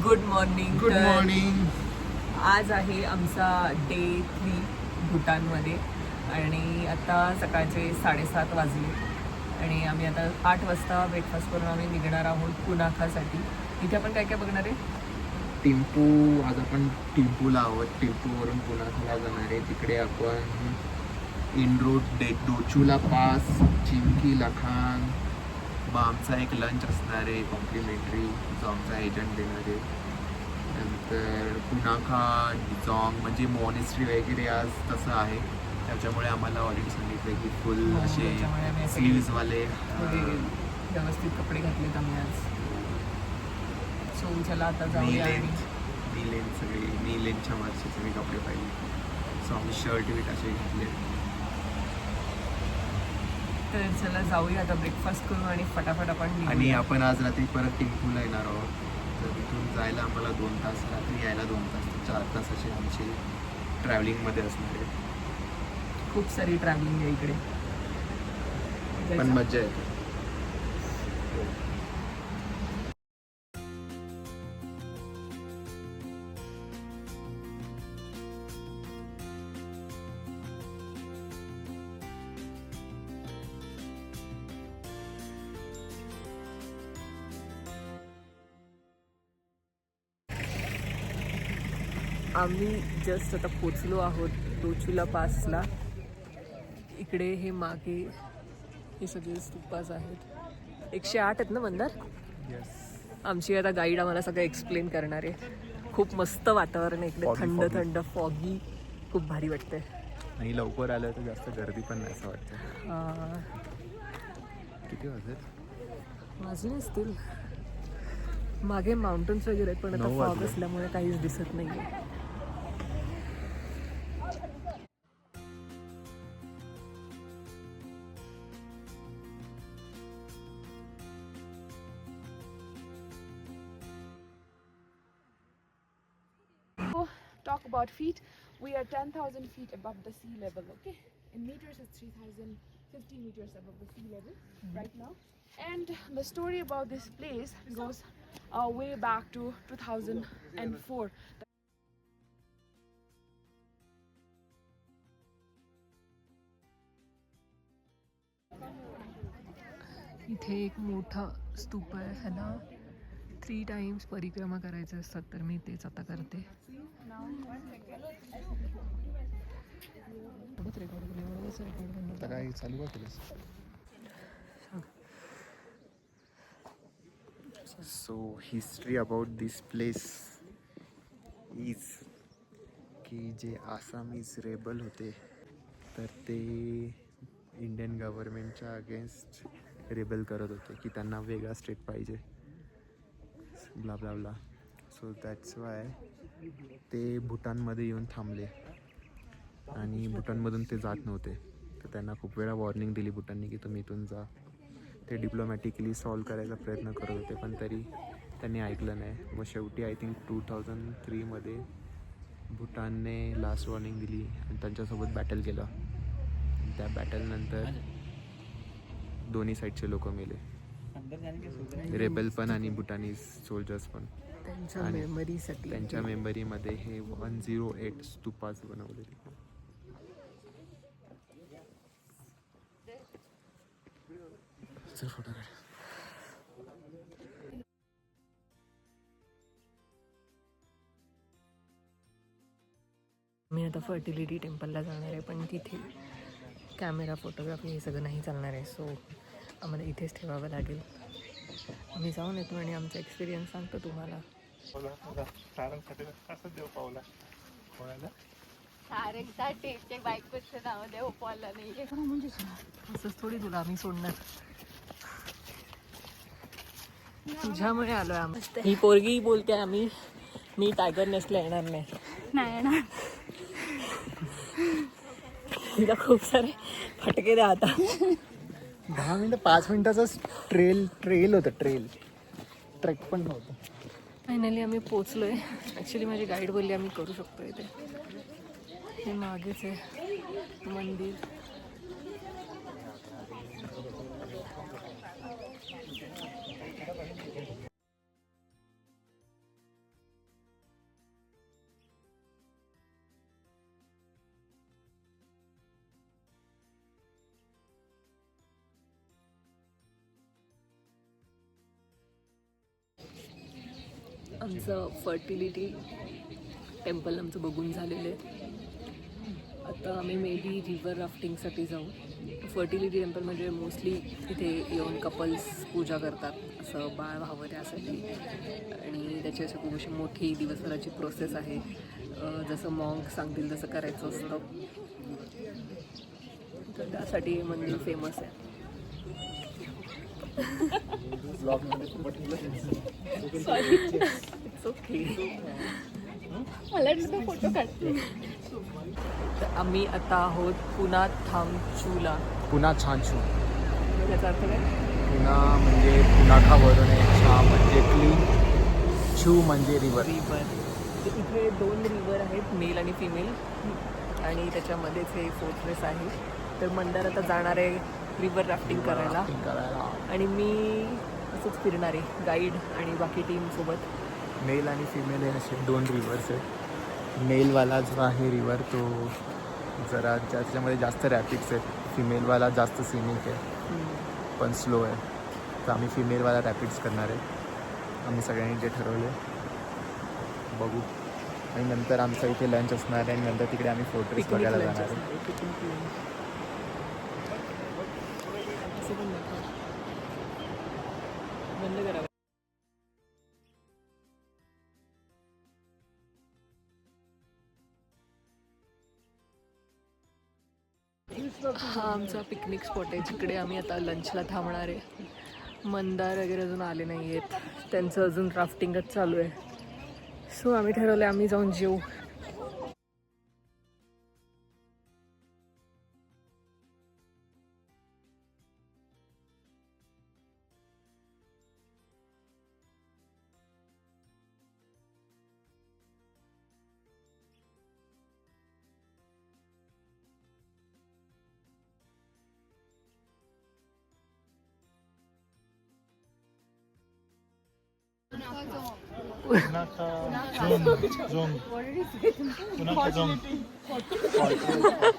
Good morning. Good morning. आज आहे आमचा डे 3 भूटानमध्ये आणि आता सकाळचे 7:30 वाजले आणि आम्ही आता 8 वाजता ब्रेकफास्ट करून आम्ही निघणार आहोत पुनाखासाठी. इथे आपण काय काय बघणार आहे? टिंपू. आज आपण टिंपूला आहोत. टिंपूवरून पुण्याला जाणार आहे. तिकडे आपण रोड डोचूला पास, चिंकी लखान, मग आमचा एक लंच असणार आहे कॉम्प्लिमेंटरी जो आमचा एजंट देणार आहे. नंतर पुनाखा डिझॉंग म्हणजे मॉनेस्ट्री वगैरे आज तसं आहे. त्याच्यामुळे आम्हाला ऑलरेडी सांगितलं की फुल असे स्लीव्सवाले व्यवस्थित कपडे घातलेत आम्ही आज. सो चला आता जाऊया. नीलेन सगळे नीलेनच्या वरचे सगळे कपडे पाहिजे. सो आम्ही शर्ट विट असे घेतले. तर चला जाऊया आता ब्रेकफास्ट करू आणि फटाफट आपण निघूया. आणि आपण आज रात्री परत टिंपूला येणार आहोत. तर इथून जायला आम्हाला 2 तास, रात्री यायला 2 तास, 4 तास असे आमचे ट्रॅव्हलिंगमध्ये असणार आहे. खूप सारी ट्रॅव्हलिंग आहे इकडे, पण मजा येते. आम्ही जस्ट आता पोचलो आहोत डोचुला पासला. इकडे हे मागे हे सगळे स्तूपास आहेत. 108 आहेत ना मंदार? आमची आता गाईड आम्हाला सगळं एक्सप्लेन करणार आहे. खूप मस्त वातावरण आहे इकडे, थंड थंड फॉगी, खूप भारी वाटतंय. आणि लवकर आलं तर जास्त गर्दी पण नाही असं वाटतं. किती वाजले असतील. मागे माउंटन्स वगैरे पण आता 9 फॉग वाजले. असल्यामुळे काहीच दिसत नाहीये. Talk about feet. We are 10,000 feet above the sea level. Okay, in meters it's 3,050 meters above the sea level right now. And the story about this place goes way back to 2004. इथे एक मोठा स्तूप आहे. ह्याला 3 times परिक्रमा करायचे असतात, तर मी तेच आता करते. आता काय चालू का केलं? So history about this place is की जे आसामीज रेबल होते तर ते इंडियन गव्हर्मेंटच्या अगेन्स्ट रेबल करत होते की त्यांना वेगळा स्टेट पाहिजे, blah blah blah. So that's why ते भूटानमध्ये येऊन थांबले आणि भूटानमधून ते जात नव्हते. तर त्यांना खूप वेळा वॉर्निंग दिली भूटानने की तुम्ही इथून जा. ते डिप्लोमॅटिकली सॉल्व करायचा प्रयत्न करत होते पण तरी त्यांनी ऐकलं नाही. मग शेवटी आय थिंक 2003मध्ये भूटानने लास्ट वॉर्निंग दिली आणि त्यांच्यासोबत बॅटल केलं. त्या बॅटलनंतर दोन्ही साईडचे लोक मेले, रेबल पण आणि भूटानीज सोल्जर्स पण. त्यांच्या मेमरीसाठी, त्यांच्या मेमरीमध्ये हे 108 स्तूपास बनवलेले. फोटो काढ. मी आता फर्टिलिटी टेम्पलला जाणार आहे, पण तिथे कॅमेरा फोटोग्राफी हे सगळं नाही चालणार आहे. सो आम्हाला इथेच ठेवावं लागेल. आम्ही जाऊन येतो आणि आमचा एक्सपिरियन्स सांगतो तुम्हाला. असंच थोडी तुला आम्ही सोडणार. तुझ्यामुळे आलोय आम्ही. ही पोरगी बोलते आम्ही मी टायगर नेसला येणार नाही. तिला खूप सारे फटके द्या आता. 10 मिनिटं 5 मिनिटाचा ट्रेल होतं. ट्रेक पण नव्हतं. फायनली आम्ही पोचलोय. ॲक्च्युली माझी गाईड बोलली आम्ही करू शकतो इथे. हे मागेच आहे मंदिर. आमचं फर्टिलिटी टेम्पल आमचं बघून झालेलं आहे. आता आम्ही मे बी रिव्हर राफ्टिंगसाठी जाऊ. फर्टिलिटी टेम्पल म्हणजे मोस्टली इथे येऊन कपल्स पूजा करतात, असं बाळ व्हावं त्यासाठी. आणि त्याची असं खूप अशी मोठी दिवसभराची प्रोसेस आहे. जसं मॉन्क सांगतील तसं करायचं असतं. तर त्यासाठी हे मंदिर फेमस आहे. Sorry, it's okay. मला फोटो काढते. तर आम्ही आता आहोत पुना थांगचूला. पुन्हा छानछू. याचा अर्थ काय? पुन्हा म्हणजे पुनाखावरून आहे, छा म्हणजे क्लीन, छू म्हणजे रिवर. रिवर. तर इथे 2 रिवर आहेत, मेल आणि फिमेल, आणि त्याच्यामध्येच हे फोर्ट्रेस आहे. तर मंदार आता जाणार आहे रिवर राफ्टिंग करायला, आणि मी असंच फिरणार आहे गाईड आणि बाकी टीमसोबत. मेल आणि फिमेल हे असे 2 रिव्हर्स आहेत. मेलवाला जो आहे रिवर तो जरा त्याच्यामध्ये जास्त रॅपिड्स आहेत. फिमेलवाला जास्त सिनिक आहे पण स्लो आहे. तर आम्ही फिमेलवाला रॅपिड्स करणार आहे. आम्ही सगळ्यांनी जे ठरवले बघू. आणि नंतर आमचा इथे लंच असणार आहे, आणि नंतर तिकडे आम्ही फोर्ट्रेस बघायला जाणार आहे. बंद करा. हा आमचा पिकनिक स्पॉट आहे, जिकडे आम्ही आता लंचला थांबणार आहे. मंदार वगैरे अजून आले नाही आहेत, त्यांचं अजून राफ्टिंगच चालू आहे. सो आम्ही ठरवलं आम्ही जाऊन जेऊ.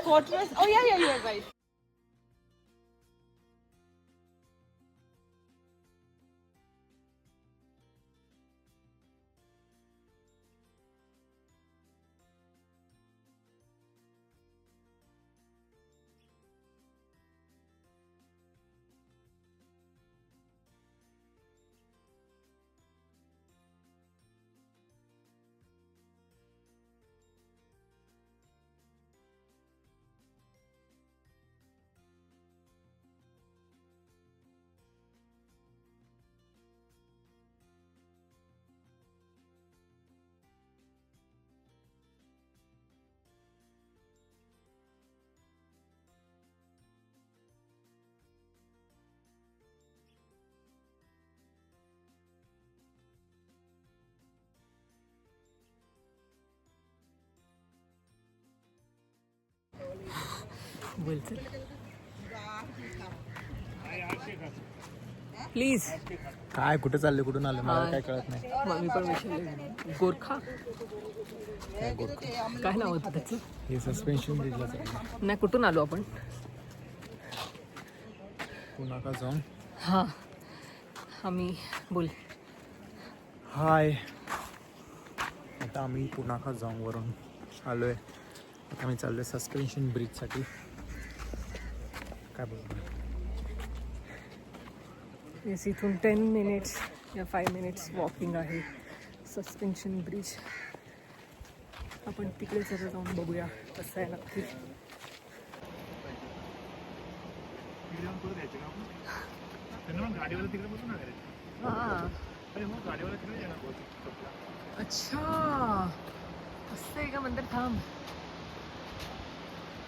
Fortress. Oh yeah, you are right. बोलते प्लीज. काय कुठे चालले, कुठून आले मला काय कळत नाही. मग मी पण विचारले. गोरखा काय नाव होतं त्याचं? हे सस्पेन्शन ब्रिजला चाललं. नाही, कुठून आलो आपण? पुन्हा जाऊन. हां, आम्ही बोल. हाय, आता आम्ही पुनाखा जाऊन आलो आहे. आता आम्ही चाललो आहे सस्पेन्शन ब्रिजसाठी. काय बोलतो येस, इथून 10 मिनिट्स या 5 मिनिट्स वॉकिंग आहे सस्पेन्शन ब्रिज. आपण तिकडे जरा जाऊन बघूया कसं आहे नक्की. हां, अच्छा असं आहे का? मंदिर थांब,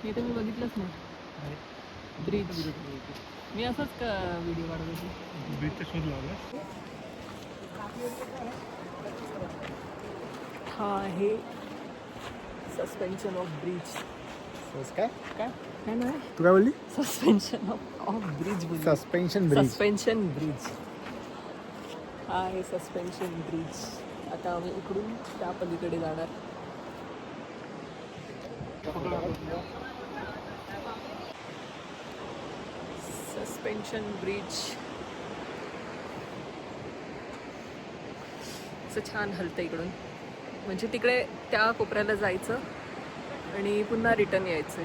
हे तर मी बघितलंच नाही. ब्रिज मी असंच का व्हिडिओ काढत होती. ब्रिजचा शोध लावला. हा आहे सस्पेन्शन ऑफ ब्रिज. काय काय काय नाही, तू काय बोलली? Suspension of bridge. Suspension bridge. Suspension bridge हा आहे सस्पेन्शन ब्रिज. आता आम्ही इकडून त्या पलीकडे जाणार. सस्पेन्शन ब्रिज असं छान हलतं इकडून. म्हणजे तिकडे त्या कोपऱ्याला जायचं आणि पुन्हा रिटर्न यायचं.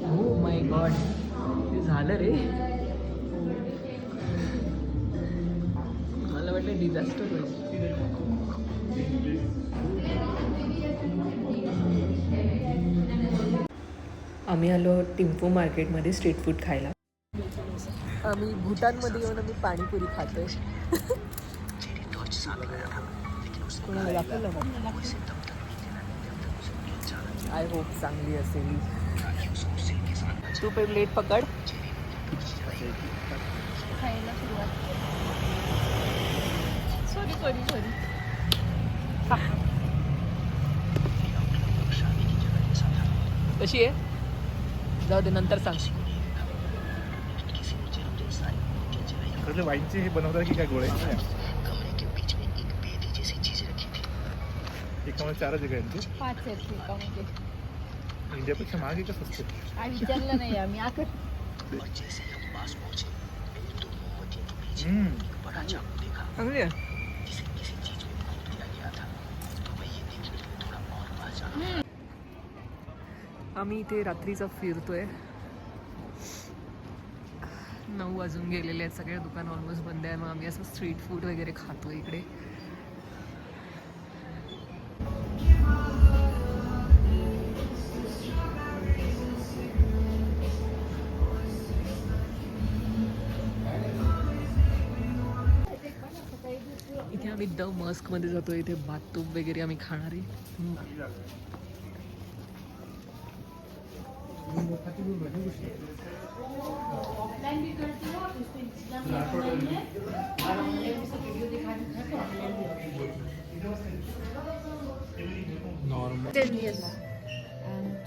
हो माय गॉड, ते झालं रे. मला वाटलं डिझास्टर होईल. आम्ही आलो टिम्फू मार्केटमध्ये स्ट्रीट फूड खायला. आम्ही भूटानमध्ये येऊन आम्ही पाणीपुरी खातोय. कोणाला दाखवलं का? आय होप चांगली असेल. तू पे प्लेट पकड. खायला सुरुवात. सॉरी. कशी आहे? जाऊ दे, नंतर सांग. खरं वाईनचे हे बनवतात की काय गोळे एकामध्ये 4 जग आहेत 5 आहेत एकामध्ये. इंडियापेक्षा महाग आहे का स्वस्त? काय विचारलं नाही आम्ही. चांगली आहे. आम्ही इथे रात्रीचा फिरतोय. 9 वाजून गेलेले आहेत. सगळे दुकान ऑलमोस्ट बंद आहे. मग आम्ही असं स्ट्रीट फूड वगैरे खातो इकडे. इथे आम्ही द मस्कमध्ये जातो. इथे बाथटूब वगैरे आम्ही खाणार आहे. Normal. Yes. And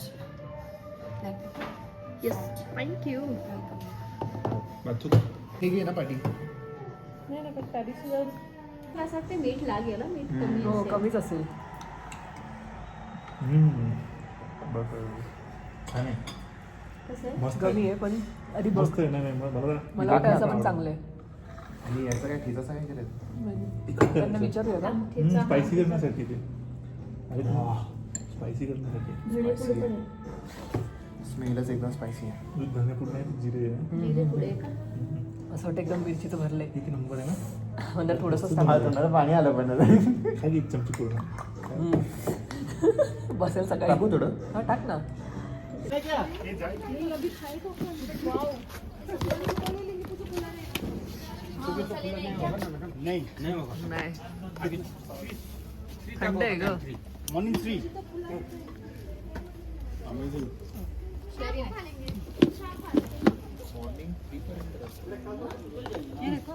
yes, thank you. हे घे ना पाठी. असं वाटतं मीठ लागेल. मीठ कमी हो, असेल. कमीच असेल. बघ छान आहे. कसं आहे? मस्त कमी आहे पण आधी बघ. मस्त आहे. नाही मला वाटतं असं पण चांगलं आहे. आणि याचं काय ठेचा काय केलं? त्यांना विचारूया का? ठेचा. स्पायसी करण्यासाठी ते. अरे स्पायसी करण्यासाठी जिरे पुढे पण आहे. स्मेलच एकदम स्पायसी आहे. दूध धनेपूड नाही जिरे आहे. जिरे पुढे आहे का? असं वाटतं एकदम मिरचीचं भरलंय. एक नंबर आहे ना. म्हणजे थोडंसं मला सांग. तोंडाला पाणी आलं पण काय एक चमची पूर्ण. बसेल सकाळी. टाकू थोडं? हा, टाक ना. नहीं नाही, थंड आहे ग. Morning 3 amazing. ये देखो.